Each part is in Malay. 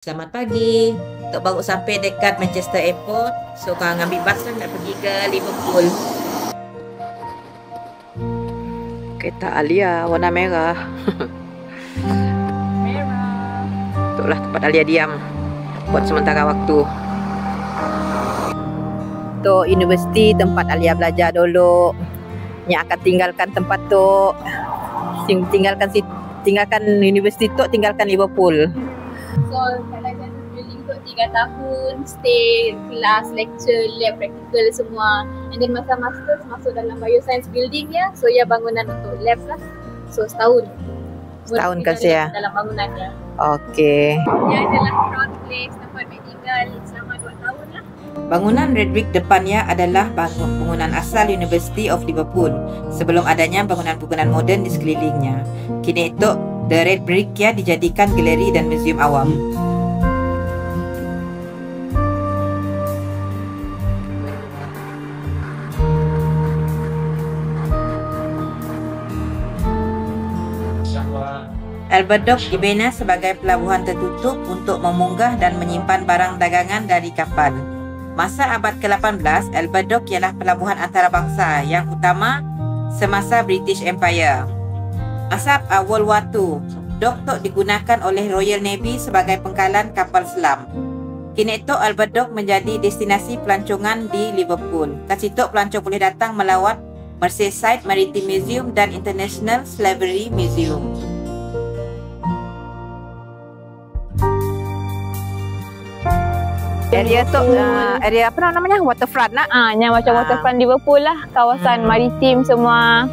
Selamat pagi. Tok baru sampai dekat Manchester Airport. So, korang ambil bas lah nak pergi ke Liverpool. Kereta Alia warna merah. Merah. Itulah tempat Alia diam buat sementara waktu. Tu universiti tempat Alia belajar dulu. Yang akan tinggalkan tempat tu, tinggalkan universiti tu, tinggalkan Liverpool. So kalau saya drilling tu 3 tahun, stay, kelas, lecture, lab, practical semua. And then masa masters masuk dalam bioscience building ya. So ya bangunan untuk lab lah. So setahun. Setahun kan saya? Dalam bangunannya. Okey. Dia adalah crowd place, tempat saya tinggal selama 2 tahun lah. Bangunan Red Brick depannya adalah bangunan asal University of Liverpool sebelum adanya bangunan-bangunan moden di sekelilingnya. Kini itu The Red Brick ya dijadikan galeri dan museum awam. Albert Dock dibina sebagai pelabuhan tertutup untuk memunggah dan menyimpan barang dagangan dari kapal. Masa abad ke-18, Albert Dock ialah pelabuhan antarabangsa yang utama semasa British Empire. Masa World War II, Dock tu digunakan oleh Royal Navy sebagai pengkalan kapal selam. Kini itu Albert Dock menjadi destinasi pelancongan di Liverpool. Kat situ pelancong boleh datang melawat Merseyside Maritime Museum dan International Slavery Museum. Area tu area apa namanya? Waterfront nak? Yang macam waterfront Liverpool lah, kawasan maritim semua.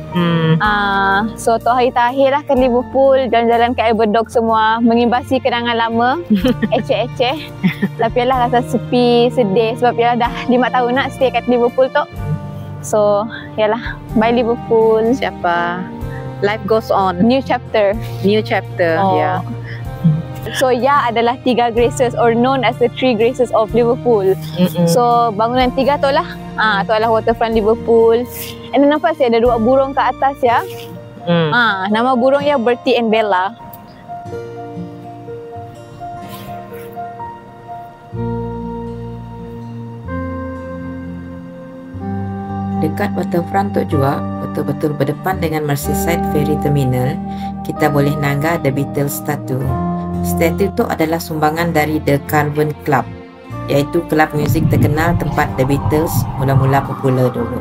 So tu hari terakhir lah ke Liverpool, jalan-jalan ke Albert Dock semua, mengimbasi kenangan lama, eceh-eceh. Tapi lah rasa sepi, sedih sebab ya dah 5 tahun nak stay kat Liverpool tu. So yalah, bye Liverpool. Siapa? Life goes on. New chapter. New chapter. Oh. Ya. So ya adalah 3 graces or known as the 3 graces of Liverpool. So bangunan 3 tu lah. Tu adalah waterfront Liverpool. And then nampak sih ada 2 burung ke atas ya. Nama burung ya Bertie and Bella. Dekat waterfront tu juga, betul-betul berdepan dengan Merseyside Ferry Terminal, kita boleh nanggah The Beatles statue. Statue itu adalah sumbangan dari The Cavern Club, iaitu kelab muzik terkenal tempat The Beatles mula-mula popular dulu.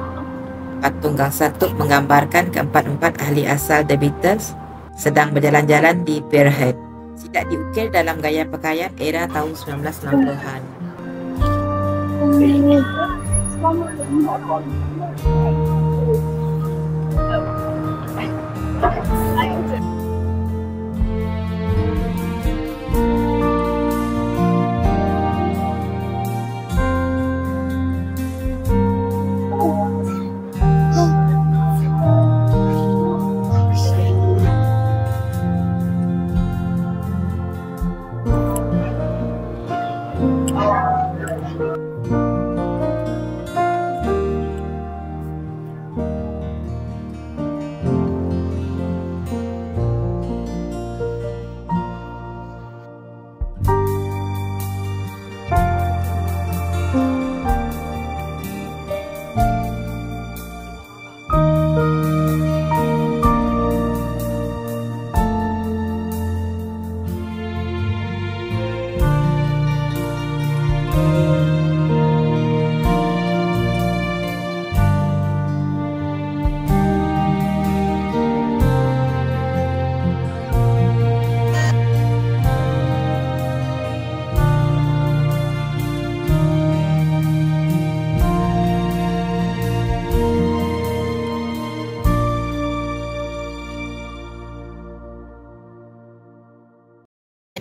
Patung gangsa tu menggambarkan keempat-empat ahli asal The Beatles sedang berjalan-jalan di Pier Head. Tidak diukir dalam gaya pakaian era tahun 1960-an.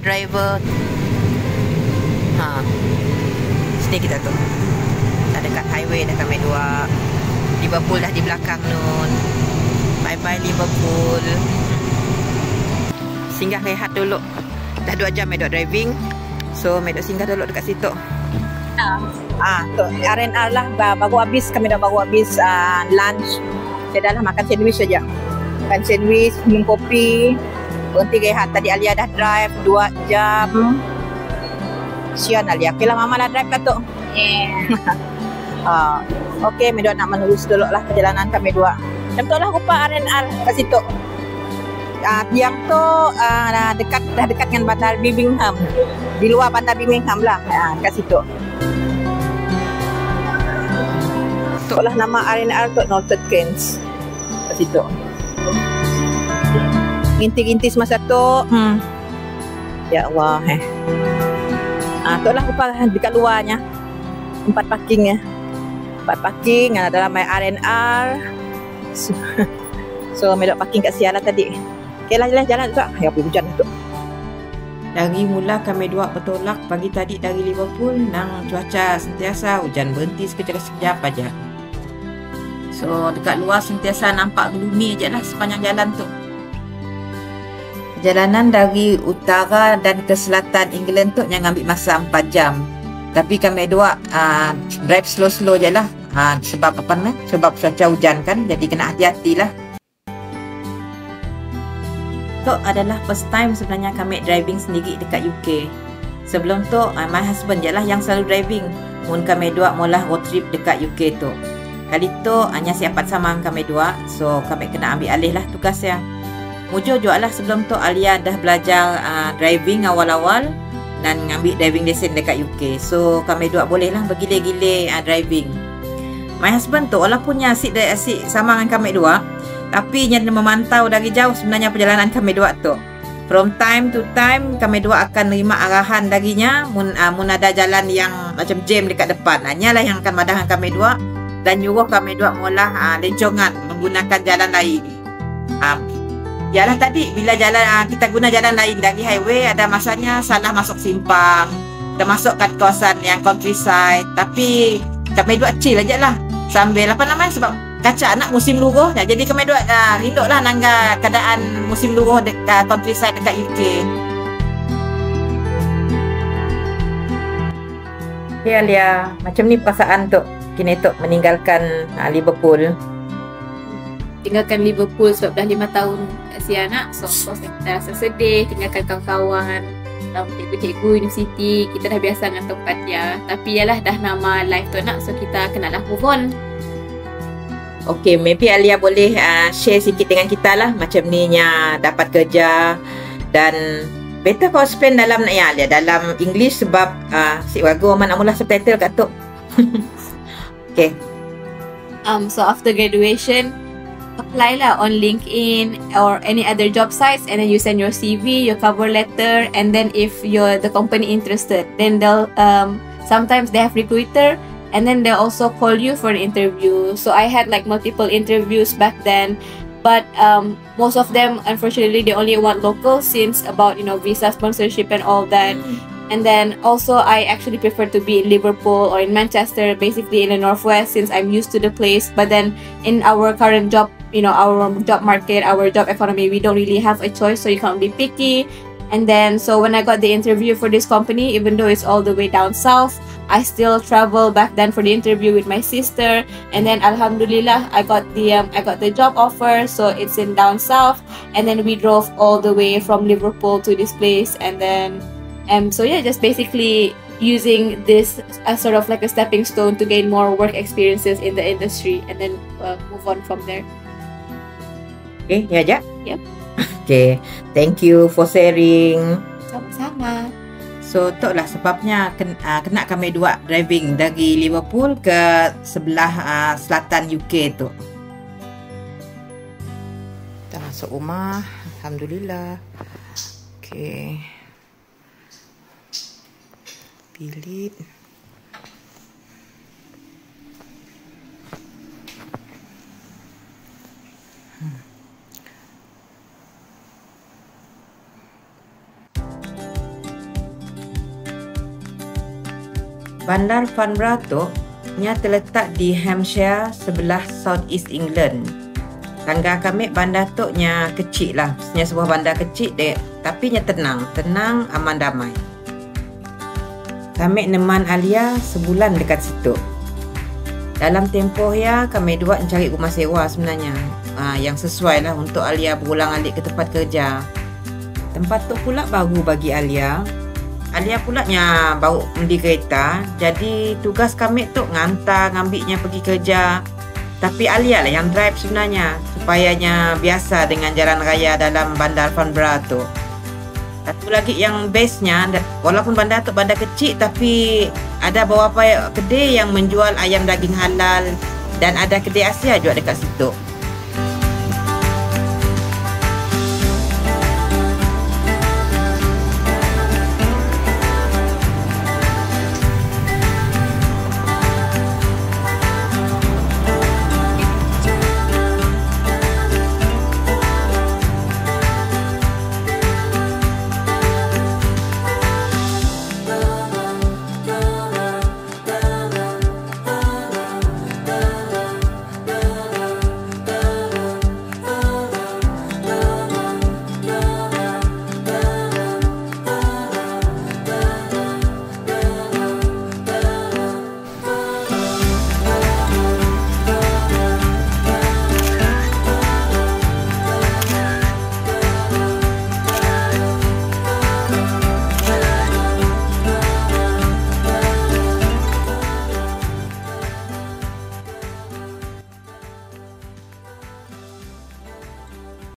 Driver. Sini kita tu. Dah dekat highway, dekat Mei 2. Liverpool dah di belakang nun. Bye bye Liverpool. Singgah rehat dulu. Dah 2 jam Mei driving. So Mei singgah dulu dekat situ. Tu R&R lah. Baru habis kami dah lunch. Saya dah lah makan sandwich saja. Makan sandwich, minum kopi. Berhenti rehat. Tadi Alia dah drive 2 jam. Sian Alia. Okay lah, Mama lah drive lah tu. Yeah. Okay, kami dua nak menerus dulu lah perjalanan kami dua. Macam tu lah rupa R&R kat situ. Tiang tu dah dekat dengan bandar Birmingham. Di luar bandar Birmingham lah, kat situ. Tu lah nama R&R tu, Northern Keynes. Kat situ. Rintis-rintis masa tu. Ya Allah. Tu lah rupa dekat luarnya. Tempat parkingnya. Tempat parking dalam R&R. So, kami duduk parking kat Siala tadi. Okay lah, jalan tu. Ya, pergi hujan tu. Dari mula kami dua bertolak pagi tadi dari Liverpool, nang cuaca sentiasa hujan berhenti sekejap-sekejap aja. So, dekat luar sentiasa nampak gloomy je lah sepanjang jalan tu. Perjalanan dari utara dan ke selatan England tu yang ambil masa 4 jam. Tapi kami dua drive slow-slow je lah. Sebab apa ni? Sebab cuaca hujan kan, jadi kena hati-hati lah. Itu adalah first time sebenarnya kami driving sendiri dekat UK. Sebelum tu, my husband je lah yang selalu driving. Mun kami dua mula road trip dekat UK tu. Kali tu hanya siapat sama kami dua, so kami kena ambil alih lah tugasnya. Mujur juga lah sebelum tu Alia dah belajar driving awal-awal dan ngambil driving lesson dekat UK. So kami dua boleh lah bergile-gile driving. My husband tu walaupun asyik sama dengan kami dua, tapi dia memantau dari jauh sebenarnya perjalanan kami dua tu. From time to time kami dua akan nerima arahan darinya mun ada jalan yang macam jam dekat depan. Hanyalah yang akan madahkan kami dua dan nyuruh kami dua mula lencongan menggunakan jalan lain. Yalah tadi bila kita guna jalan lain dari highway, ada masanya salah masuk simpang, termasuk kat kawasan yang countryside. Tapi kami dua chill aja lah sambil apa namanya, sebab kaca anak musim luruh. Jadi kami dua rinduk lah nangga keadaan musim luruh dekat countryside dekat UK. Ya Alia, macam ni perasaan tu kini tu meninggalkan Liverpool. Tinggalkan Liverpool sebab dah 5 tahun si anak. So of course kita rasa sedih, tinggalkan kawan-kawan, cikgu-cikgu universiti. Kita dah biasa dengan tempat dia. Tapi yalah dah nama life tu nak, so kita kenalah move on. Okay, maybe Alia boleh share sikit dengan kita lah macam ni nya dapat kerja. Dan better kau spend dalam Alia dalam English sebab si warga orang nak mula subtitle kat tu. Okay. So after graduation, apply lah on LinkedIn or any other job sites, and then you send your CV, your cover letter, and then if the company interested, then they'll sometimes they have recruiter, and then they'll also call you for an interview. So I had like multiple interviews back then, but most of them unfortunately they only want local since about visa sponsorship and all that. And then also I actually prefer to be in Liverpool or in Manchester, basically in the northwest, since I'm used to the place. But then in our current job, our job market, our job economy, we don't really have a choice, so you can't be picky. And then so when I got the interview for this company, even though it's all the way down south, I still travel back then for the interview with my sister. And then alhamdulillah I got the job offer, so it's in down south. And then we drove all the way from Liverpool to this place, and then so yeah, just basically using this as sort of like a stepping stone to gain more work experiences in the industry, and then move on from there. Okay, ya aja. Yep. Okay, thank you for sharing. Sama-sama. So, tu lah sebabnya kena kami dua driving dari Liverpool ke sebelah selatan UK tu. Kita masuk rumah, alhamdulillah. Okay. Bilik. Bandar Farnborough tu nya terletak di Hampshire sebelah South East England. Tangga kami bandar tu nya kecil lah. Nya sebuah bandar kecil dek, tapi nya tenang, aman damai. Kami neman Alia sebulan dekat situ. Dalam tempoh ya, kami dua mencari rumah sewa sebenarnya. Yang sesuai lah untuk Alia berulang alik ke tempat kerja. Tempat tu pula baru bagi Alia. Alia pulanya bawa undi kereta. Jadi tugas kami tu ngantar, ngambilnya pergi kerja. Tapi Alia lah yang drive sebenarnya, supayanya biasa dengan jalan raya dalam bandar Canberra tu. Satu lagi yang bestnya, walaupun bandar tu bandar kecil, tapi ada beberapa kedai yang menjual ayam daging halal dan ada kedai Asia juga dekat situ.